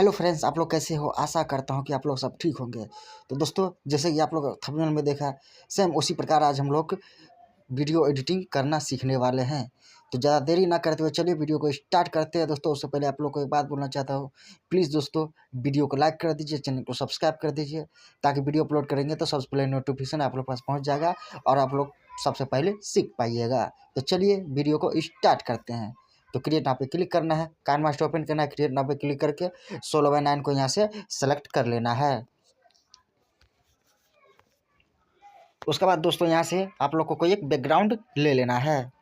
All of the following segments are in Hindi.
हेलो फ्रेंड्स, आप लोग कैसे हो? आशा करता हूँ कि आप लोग सब ठीक होंगे। तो दोस्तों, जैसे कि आप लोग थंबनेल में देखा, सेम उसी प्रकार आज हम लोग वीडियो एडिटिंग करना सीखने वाले हैं। तो ज़्यादा देरी ना करते हुए चलिए वीडियो को स्टार्ट करते हैं। दोस्तों, उससे पहले आप लोग को एक बात बोलना चाहता हूँ। प्लीज़ दोस्तों, वीडियो को लाइक कर दीजिए, चैनल को सब्सक्राइब कर दीजिए, ताकि वीडियो अपलोड करेंगे तो सबसे पहले नोटिफिकेशन आप लोग के पास पहुँच जाएगा और आप लोग सबसे पहले सीख पाइएगा। तो चलिए वीडियो को स्टार्ट करते हैं। तो क्रिएट यहाँ पे क्लिक करना है, काइन मास्टर ओपन करना है, क्रिएट यहाँ पे क्लिक करके 16/9 को यहाँ से सेलेक्ट कर लेना है। उसके बाद दोस्तों यहाँ से आप लोग को कोई एक बैकग्राउंड ले लेना है।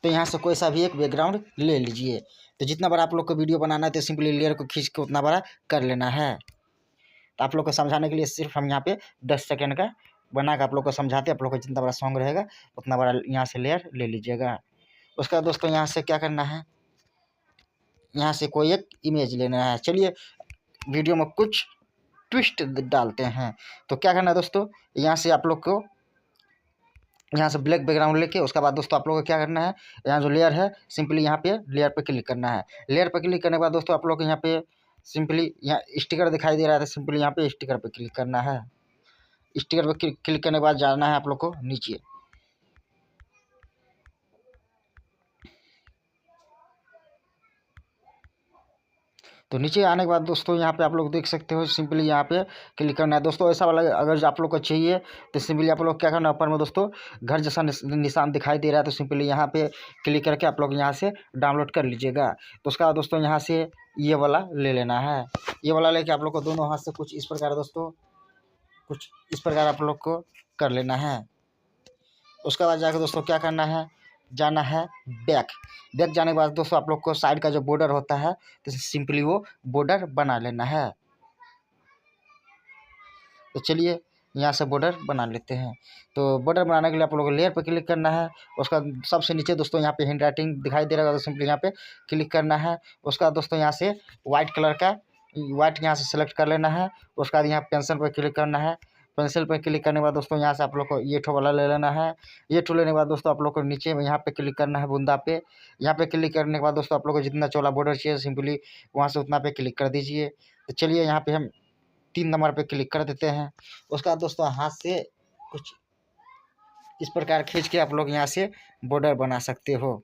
तो यहाँ से कोई सा भी एक बैकग्राउंड ले लीजिए। तो जितना बड़ा आप लोग को वीडियो बनाना है तो सिंपली लेयर को खींच के उतना बड़ा कर लेना है। तो आप लोग को समझाने के लिए सिर्फ हम यहाँ पे 10 सेकेंड का बना के आप लोग को समझाते हैं। आप लोग को जितना बड़ा सॉन्ग रहेगा उतना बड़ा यहाँ से लेयर ले लीजिएगा। उसका दोस्तों यहाँ से क्या करना है, यहाँ से कोई एक इमेज लेना है। चलिए वीडियो में कुछ ट्विस्ट डालते हैं। तो क्या करना है दोस्तों, यहाँ से आप लोग को यहाँ से ब्लैक बैकग्राउंड लेके उसके बाद दोस्तों आप लोग को क्या करना है, यहाँ जो लेयर है सिंपली यहाँ पे लेयर पे क्लिक करना है। लेयर पे क्लिक करने के बाद दोस्तों आप लोग को यहाँ पे सिंपली यहाँ स्टिकर दिखाई दे रहा था, सिंपली यहाँ पे स्टिकर पे क्लिक करना है। स्टिकर पे क्लिक करने के बाद जाना है आप लोग को नीचे। तो नीचे आने के बाद दोस्तों यहाँ पे आप लोग देख सकते हो, सिंपली यहाँ पे क्लिक करना है। दोस्तों ऐसा वाला अगर आप लोग को चाहिए तो सिंपली आप लोग क्या करना है, ऊपर में दोस्तों घर जैसा निशान दिखाई दे रहा है, तो सिंपली यहाँ पे क्लिक करके आप लोग यहाँ से डाउनलोड कर लीजिएगा। तो उसका बाद दोस्तों यहाँ से ये वाला ले लेना है। ये वाला लेके आप लोग को दोनों हाथ से कुछ इस प्रकार दोस्तों कुछ इस प्रकार आप लोग को कर लेना है। उसके बाद जाकर दोस्तों क्या करना है, जाना है बैक। बैक जाने के बाद दोस्तों आप लोग को साइड का जो बॉर्डर होता है तो सिंपली वो बॉर्डर बना लेना है। तो चलिए यहाँ से बॉर्डर बना लेते हैं। तो बॉर्डर बनाने के लिए आप लोगों को लेयर पर क्लिक करना है। उसका सबसे नीचे दोस्तों यहाँ पे हैंड राइटिंग दिखाई दे रहा है, तो सिंपली यहाँ पे क्लिक करना है। उसका दोस्तों यहाँ से वाइट कलर का वाइट यहाँ से सेलेक्ट कर लेना है। उसके बाद यहाँ पेंसिल पर क्लिक करना है। पेंसिल पर क्लिक करने के बाद दोस्तों यहाँ से आप लोग को ये ठो वाला ले लेना है। ये ठो लेने के बाद दोस्तों आप लोग को नीचे में यहाँ पे क्लिक करना है बूंदा पे। यहाँ पे क्लिक करने के बाद दोस्तों आप लोग को जितना चौड़ा बॉर्डर चाहिए सिंपली वहाँ से उतना पे क्लिक कर दीजिए। तो चलिए यहाँ पे हम 3 नंबर पे क्लिक कर देते हैं। उसके बाद दोस्तों हाथ से कुछ इस प्रकार खींच के आप लोग यहाँ से बॉर्डर बना सकते हो।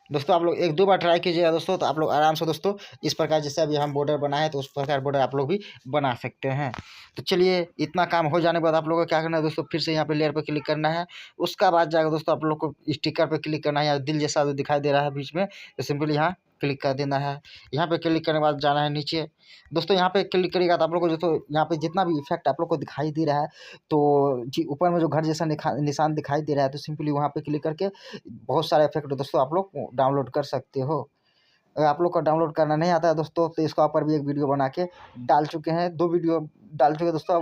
दोस्तों आप लोग 1-2 बार ट्राई कीजिएगा दोस्तों, तो आप लोग आराम से दोस्तों इस प्रकार जैसे अभी हम बॉर्डर बनाए तो उस प्रकार बॉर्डर आप लोग भी बना सकते हैं। तो चलिए इतना काम हो जाने के बाद आप लोगों को क्या करना है दोस्तों, फिर से यहाँ पे लेयर पे क्लिक करना है। उसका बाद जाकर दोस्तों आप लोग को स्टिकर पे क्लिक करना है। यहाँ दिल जैसा जो दिखाई दे रहा है बीच में, तो सिंपली यहाँ क्लिक कर देना है। यहाँ पे क्लिक करने के बाद जाना है नीचे। दोस्तों यहाँ पे क्लिक करेगा तो आप लोग को दोस्तों यहाँ पे जितना भी इफेक्ट आप लोग को दिखाई दे रहा है, तो जी ऊपर में जो घर जैसा निशान दिखाई दे रहा है, तो सिंपली वहाँ पे क्लिक करके बहुत सारे इफेक्ट दोस्तों आप लोग डाउनलोड कर सकते हो। अगर आप लोग को डाउनलोड करना नहीं आता है दोस्तों, तो इसका ऊपर भी एक वीडियो बना के डाल चुके हैं, 2 वीडियो डाल चुके हैं दोस्तों।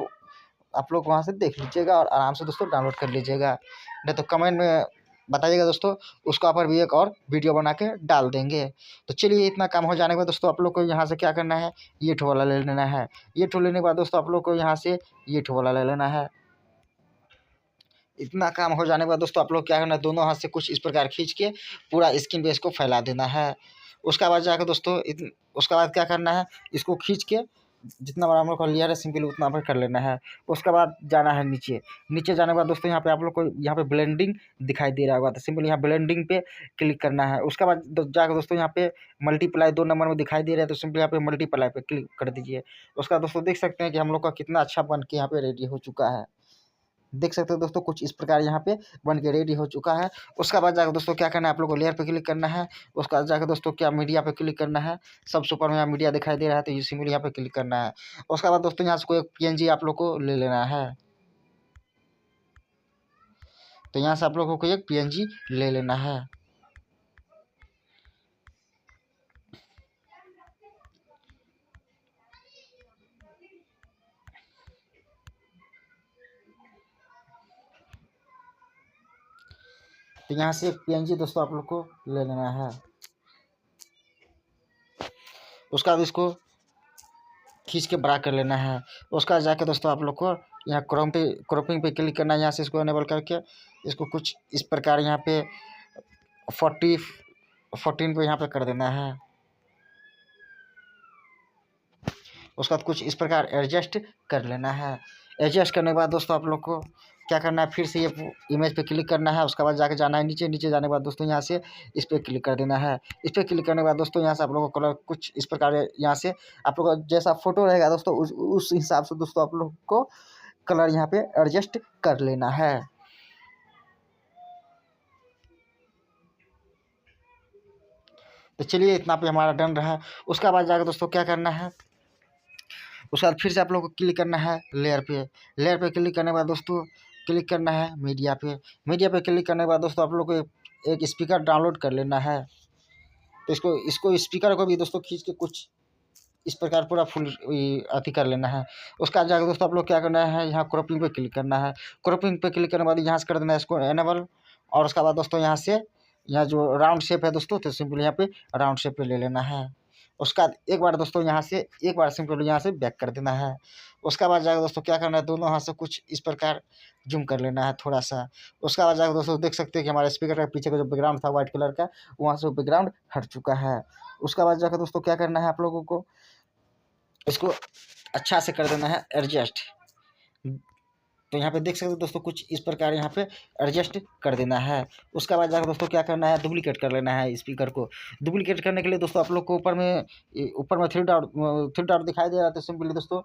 आप लोग वहाँ से देख लीजिएगा और आराम से दोस्तों डाउनलोड कर लीजिएगा। नहीं तो कमेंट में बताइएगा दोस्तों, उसका ऊपर भी एक और वीडियो बना के डाल देंगे। तो चलिए इतना काम हो जाने के बाद दोस्तों आप लोग को यहाँ से क्या करना है, ये ठो वाला ले लेना है। ये ठो लेने के बाद दोस्तों आप लोग को यहाँ से ये ठो वाला ले लेना है। इतना काम हो जाने के बाद दोस्तों आप लोग क्या करना है, दोनों हाथ से कुछ इस प्रकार खींच के पूरा स्क्रीन पे इसको फैला देना है। उसका बाद जाकर दोस्तों उसका बाद क्या करना है, इसको खींच के जितना बड़ा हम लोग का लेयर है सिंपली उतना पर कर लेना है। उसके बाद जाना है नीचे। नीचे जाने के बाद दोस्तों यहाँ पे आप लोग को यहाँ पे ब्लेंडिंग दिखाई दे रहा होगा, तो सिंपली यहाँ ब्लेंडिंग पे क्लिक करना है। उसके बाद जाकर दोस्तों यहाँ पे मल्टीप्लाई 2 नंबर में दिखाई दे रहा है, तो सिंपली यहाँ पे मल्टीप्लाई पे क्लिक कर दीजिए। उसका दोस्तों देख सकते हैं कि हम लोग का कितना अच्छा बन के यहाँ पे रेडी हो चुका है। देख सकते हो दोस्तों कुछ इस प्रकार यहाँ पे बन के रेडी हो चुका है। उसका बाद जाकर दोस्तों क्या करना है, आप लोग को लेयर पे क्लिक करना है। उसका बाद जाकर दोस्तों क्या मीडिया पे क्लिक करना है। सबसे ऊपर में यहाँ मीडिया दिखाई दे रहा है, तो ये सिंपली यहाँ पे क्लिक करना है। उसका बाद दोस्तों यहाँ से कोई एक PNG आप लोग को ले लेना है। तो यहाँ से आप लोग को कोई एक PNG ले लेना है। तो यहाँ से एक PNG दोस्तों आप लोग को ले लेना है। उसका बाद इसको खींच के बड़ा कर लेना है। उसका जाके दोस्तों आप लोग को यहाँ क्रॉपिंग पे क्लिक करना है। यहाँ से इसको इनेबल करके इसको कुछ इस प्रकार यहाँ पे 14 पे यहाँ पे कर देना है। उसका कुछ इस प्रकार एडजस्ट कर लेना है। एडजस्ट करने के बाद दोस्तों आप लोग को क्या करना है, फिर से ये इमेज पे क्लिक करना है। उसके बाद जाके जाना है नीचे। नीचे जाने के बाद दोस्तों यहाँ से इस पर क्लिक कर देना है। इस पर क्लिक करने के बाद दोस्तों यहाँ से आप लोगों को कलर कुछ इस प्रकार यहाँ से आप लोग का जैसा फोटो रहेगा दोस्तों उस हिसाब से दोस्तों आप लोग को कलर यहाँ पे एडजस्ट कर लेना है। तो चलिए इतना पे हमारा डन रहा। उसके बाद जाकर दोस्तों क्या करना है, उसके बाद फिर से आप लोग को क्लिक करना है लेयर पे। लेयर पे क्लिक करने के बाद दोस्तों क्लिक करना है मीडिया पे। मीडिया पे क्लिक करने के बाद दोस्तों आप लोग को एक स्पीकर डाउनलोड कर लेना है। तो इसको स्पीकर को भी दोस्तों खींच के कुछ इस प्रकार पूरा फुल अति कर लेना है। उसके बाद जाकर दोस्तों आप लोग क्या करना है, यहाँ क्रॉपिंग पे क्लिक करना है। क्रॉपिंग पे क्लिक करने के बाद यहाँ से कर देना है इसको एनेबल। और उसके बाद दोस्तों यहाँ से यहाँ जो राउंड शेप है दोस्तों, तो सिंपल यहाँ पे राउंड शेप पे ले लेना है। उसका एक बार दोस्तों यहाँ से एक बार सिंपल यहाँ से बैक कर देना है। उसके बाद जाकर दोस्तों क्या करना है, दोनों हाथ से कुछ इस प्रकार जूम कर लेना है थोड़ा सा। उसके बाद जाकर दोस्तों देख सकते हैं कि हमारे स्पीकर का पीछे का जो बैकग्राउंड था व्हाइट कलर का, वहाँ से बैकग्राउंड हट चुका है। उसके बाद जाकर दोस्तों क्या करना है, आप लोगों को इसको अच्छा से कर देना है एडजस्ट। तो यहाँ पे देख सकते हो दोस्तों कुछ इस प्रकार यहाँ पे एडजस्ट कर देना है। उसके बाद जाकर दोस्तों क्या करना है, डुप्लीकेट कर लेना है स्पीकर को। डुप्लीकेट करने के लिए दोस्तों आप लोग को ऊपर में थ्री डॉट दिखाई दे रहा है, तो सिंपली दोस्तों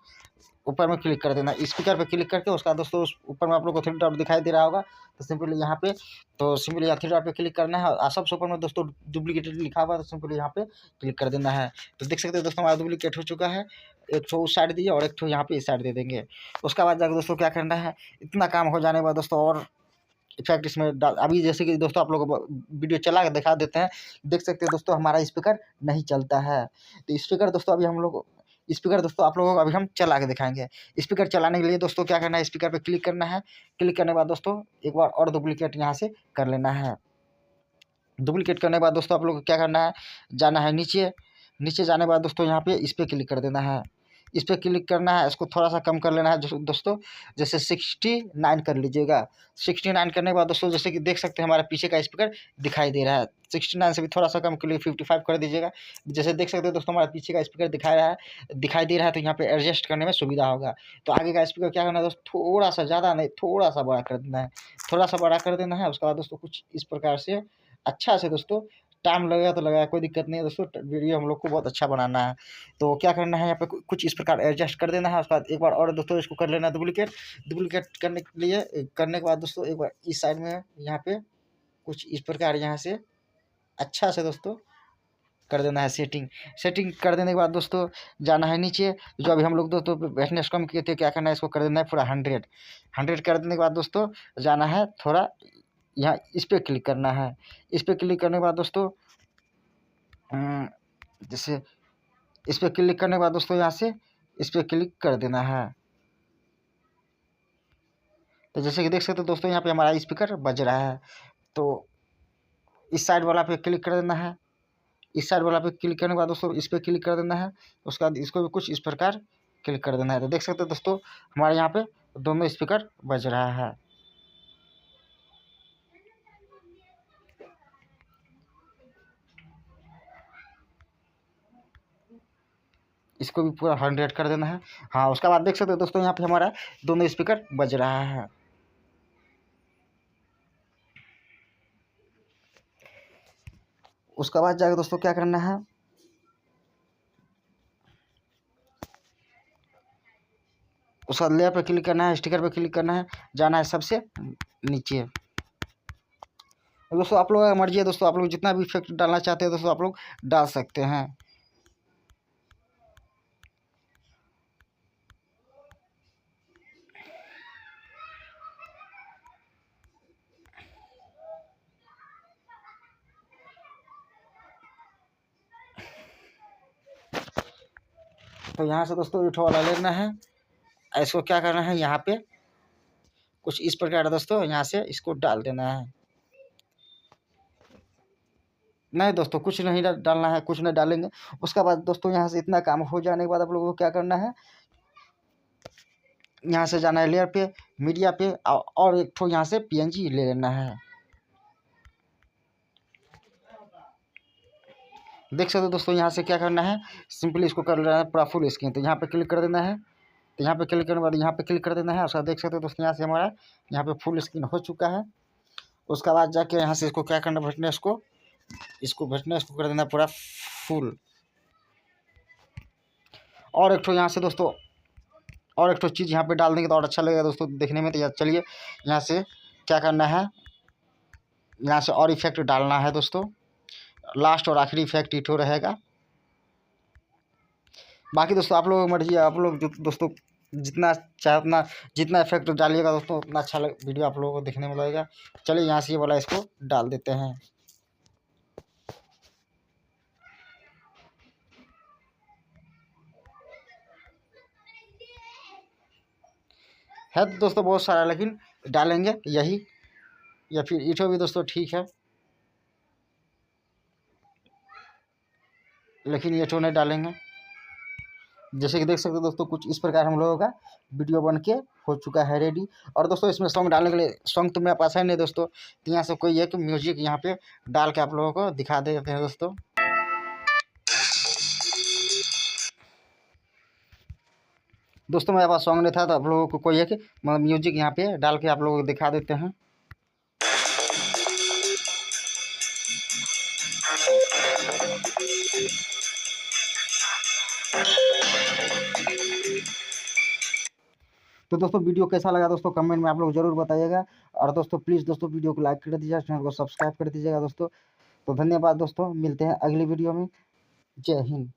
ऊपर में क्लिक कर देना, स्पीकर पे क्लिक करके। उसका दोस्तों उस ऊपर में आप लोग को थ्री डॉट दिखाई दे रहा होगा, तो सिंपली यहाँ पे यहाँ थ्री डॉट पे क्लिक करना है। और सबसे ऊपर में दोस्तों डुप्लीकेटेड लिखा हुआ है, तो सिंपली यहाँ पे क्लिक कर देना है। तो देख सकते हो दोस्तों हमारा डुप्लीकेट हो चुका है। एक ठो उस साइड दिए और एक ठो यहाँ पे इस साइड दे देंगे। उसके बाद जाकर दोस्तों क्या करना है, इतना काम हो जाने के बाद दोस्तों और इफेक्ट इसमें डाल। अभी जैसे कि दोस्तों आप लोगों को वीडियो चला के दिखा देते हैं। देख सकते हैं दोस्तों हमारा स्पीकर नहीं चलता है। तो स्पीकर दोस्तों अभी आप लोगों को अभी हम चला के दिखाएंगे। स्पीकर चलाने के लिए दोस्तों क्या करना है, स्पीकर पे क्लिक करना है। क्लिक करने के बाद दोस्तों एक बार और डुप्लीकेट यहाँ से कर लेना है। डुप्लीकेट करने के बाद दोस्तों आप लोग को क्या करना है, जाना है नीचे। नीचे जाने के बाद दोस्तों यहाँ पे इस पर क्लिक कर देना है। इस पर क्लिक करना है, इसको थोड़ा सा कम कर लेना है दोस्तों, जैसे 69 कर लीजिएगा। 69 करने के बाद दोस्तों जैसे कि देख सकते हैं हमारे पीछे का स्पीकर दिखाई दे रहा है। 69 से भी थोड़ा सा कम के लिए 55 कर दीजिएगा। जैसे देख सकते हैं दोस्तों हमारे पीछे का स्पीकर दिखाई दे रहा है, तो यहाँ पे एडजस्ट करने में सुविधा होगा। तो आगे का स्पीकर क्या करना है दोस्तों, थोड़ा सा ज़्यादा नहीं, थोड़ा सा बड़ा कर देना है। थोड़ा सा बड़ा कर देना है। उसके बाद दोस्तों कुछ इस प्रकार से अच्छा से दोस्तों, टाइम लगेगा तो लगेगा, कोई दिक्कत नहीं है दोस्तों। वीडियो हम लोग को बहुत अच्छा बनाना है। तो क्या करना है, यहाँ पे कुछ इस प्रकार एडजस्ट कर देना है। उसके बाद एक बार और दोस्तों इसको कर लेना डुप्लीकेट करने के बाद दोस्तों एक बार इस साइड में यहाँ पे कुछ इस प्रकार यहाँ से अच्छा से दोस्तों कर देना है सेटिंग कर देने के बाद दोस्तों जाना है नीचे। जो अभी हम लोग दोस्तों ब्राइटनेस कम किए थे, क्या करना है, इसको कर देना है पूरा 100 कर देने के बाद दोस्तों जाना है थोड़ा यहाँ इस पर क्लिक करना है। इस पर क्लिक करने के बाद दोस्तों जैसे इस पर क्लिक करने के बाद दोस्तों यहाँ से इस पर क्लिक कर देना है। तो जैसे कि देख सकते हो दोस्तों यहाँ पे हमारा स्पीकर बज रहा है। तो इस साइड वाला पे क्लिक कर देना है। इस साइड वाला पे क्लिक करने के बाद दोस्तों इस पर क्लिक कर देना है। उसके बाद इसको भी कुछ इस प्रकार क्लिक कर देना है। तो देख सकते हो दोस्तों हमारे यहाँ पे दोनों स्पीकर बज रहा है। इसको भी पूरा 100 कर देना है। हाँ, उसके बाद देख सकते हो दोस्तों यहाँ पे हमारा दोनों स्पीकर बज रहा है। उसके बाद जाकर दोस्तों क्या करना है, उसका लेयर पे क्लिक करना है, स्टिकर पे क्लिक करना है, जाना है सबसे नीचे। दोस्तों आप लोगों का मर्जी है दोस्तों, आप लोग जितना भी इफेक्ट डालना चाहते हैं दोस्तों आप लोग डाल सकते हैं। तो यहाँ से दोस्तों इठो वाला लेना है। इसको क्या करना है, यहाँ पे कुछ इस प्रकार दोस्तों यहाँ से इसको डाल देना है। नहीं दोस्तों, कुछ नहीं डालना है, कुछ नहीं डालेंगे। उसके बाद दोस्तों यहाँ से इतना काम हो जाने के बाद आप लोगों को क्या करना है, यहाँ से जाना है लेयर पे, मीडिया पे, और एक ठो यहाँ से पीएनजी ले लेना है। देख सकते हो दोस्तों, यहाँ से क्या करना है, सिंपली इसको कर लेना है पूरा फुल स्क्रीन। तो यहाँ पे क्लिक कर देना है, तो यहाँ पे क्लिक करने के बाद यहाँ पे क्लिक कर देना है। उसका देख सकते हो दोस्तों, यहाँ से हमारा यहाँ पे फुल स्क्रीन हो चुका है। उसके बाद जाके यहाँ से इसको क्या करना, ब्राइटनेस को इसको कर देना पूरा फुल। और एक ठो यहाँ से दोस्तों, और एक ठो चीज़ यहाँ पे डाल देंगे तो और अच्छा लगेगा दोस्तों देखने में। तो चलिए यहाँ से क्या करना है, यहाँ से और इफेक्ट डालना है दोस्तों। लास्ट और आखिरी इफेक्ट इठो रहेगा। बाकी दोस्तों आप लोगों की मर्जी है, आप लोग जो दोस्तों जितना चाहे उतना, जितना इफेक्ट डालिएगा दोस्तों उतना अच्छा वीडियो आप लोगों को देखने में लगेगा। चलिए यहाँ से ये वाला इसको डाल देते हैं। है तो दोस्तों बहुत सारा, लेकिन डालेंगे यही, या फिर इठो भी दोस्तों ठीक है, लेकिन ये ठो नहीं डालेंगे। जैसे कि देख सकते हो दोस्तों, कुछ इस प्रकार हम लोगों का वीडियो बन के हो चुका है रेडी। और दोस्तों इसमें सॉन्ग डालने के लिए, सॉन्ग तो मेरे पास है नहीं दोस्तों, तो यहाँ से कोई एक म्यूजिक यहाँ पे डाल के आप लोगों को दिखा देते हैं दोस्तों। दोस्तों मेरे पास सॉन्ग नहीं था, तो आप लोगों को कोई एक म्यूजिक यहाँ पे डाल के आप लोगों को दिखा देते हैं। तो दोस्तों वीडियो कैसा लगा दोस्तों, कमेंट में आप लोग जरूर बताइएगा। और दोस्तों प्लीज़ दोस्तों वीडियो को लाइक कर दीजिएगा, चैनल को सब्सक्राइब कर दीजिएगा दोस्तों। तो धन्यवाद दोस्तों, मिलते हैं अगली वीडियो में। जय हिंद।